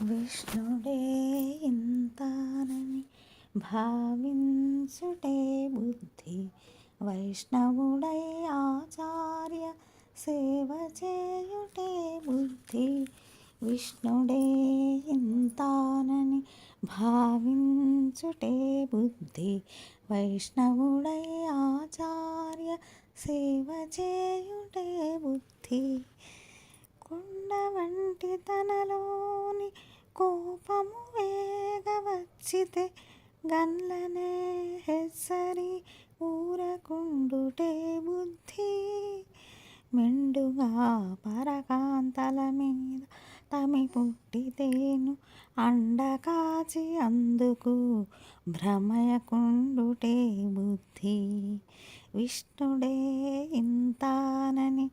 విష్ణుడే ఇంతానని భావించుటే బుద్ధి, వైష్ణవుడై ఆచార్య సేవ చేయుటే బుద్ధి. విష్ణుడే ఇంతానని భావించుటే బుద్ధి, వైష్ణవుడై ఆచార్య సేవ చేయుటే బుద్ధి. కొండ వంటి తనలోని కోపము వేగవచ్చితే గన్లనే హెచ్చరి ఊరకుండుటే బుద్ధి. మెండుగా పరకాంతల మీద తమి పుట్టితేను అండకాచి అందుకు భ్రమయకుండుటే బుద్ధి. విష్ణుడే ఇంతానని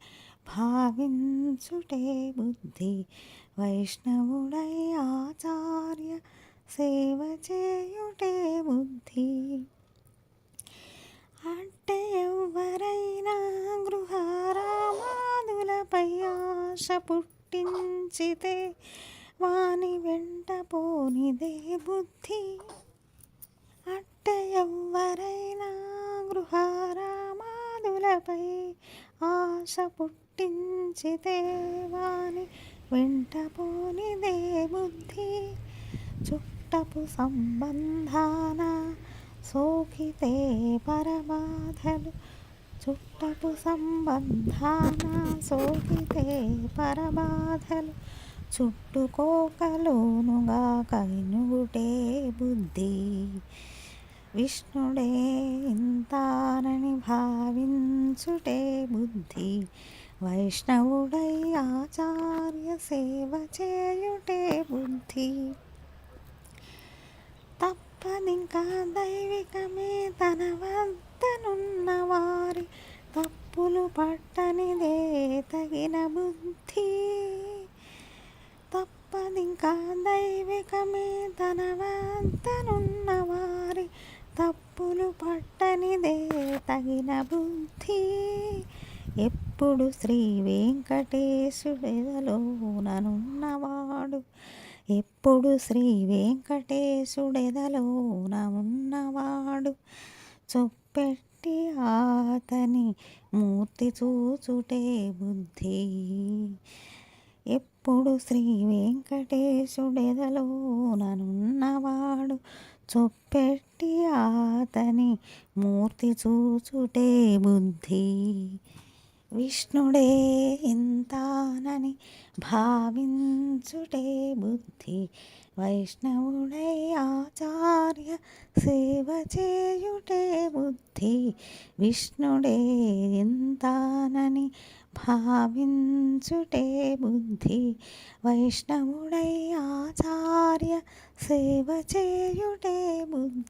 భావించుటే బుద్ధి, వైష్ణవుడై ఆచార్య సేవ చేయుటే బుద్ధి. అంటే ఎవ్వరైనా గృహారామాదులపై ఆశ పుట్టించితే వాని వెంట పోనిదే బుద్ధి. అంటే ఎవ్వరైనా గృహారామాదులపై ఆశ పుట్టించితే వాని వెంట పోనిదే బుద్ధి. చుట్టపు సంబంధాన సోకితే పరబాధలు, చుట్టపు సంబంధాన సోకితే పరబాధలు, చుట్టుకోకలోనుగా కైనుగుటే బుద్ధి. విష్ణుడే ఇంతానని భావించుటే బుద్ధి, వైష్ణవుడై ఆచార్య సేవ చేయుటే బుద్ధి. తప్పదింకా దైవికమే తన వద్దనున్న వారి తప్పులు పట్టనిదే తగిన బుద్ధి. తప్పదింకా దైవికమే తన వద్దనున్న వారి తప్పులు పట్టనిదే తగిన బుద్ధి. ఎప్పుడు శ్రీ వెంకటేశుడెదలోననున్నవాడు, ఎప్పుడు శ్రీ వెంకటేశుడెదలోన ఉన్నవాడు, చొప్పెట్టి ఆతని మూర్తి చూచుటే బుద్ధి. ఎప్పుడు శ్రీ వెంకటేశుడెదలోననున్నవాడు, చొప్పెట్టి ఆతని మూర్తి చూచుటే బుద్ధి. విష్ణుడే ఇంతానని భావించుటే బుద్ధి, వైష్ణవుడై ఆచార్య సేవ చేయుటే బుద్ధి. విష్ణుడే ఇంతానని భావించుటే బుద్ధి, వైష్ణవుడై ఆచార్య సేవ చేయుటే బుద్ధి.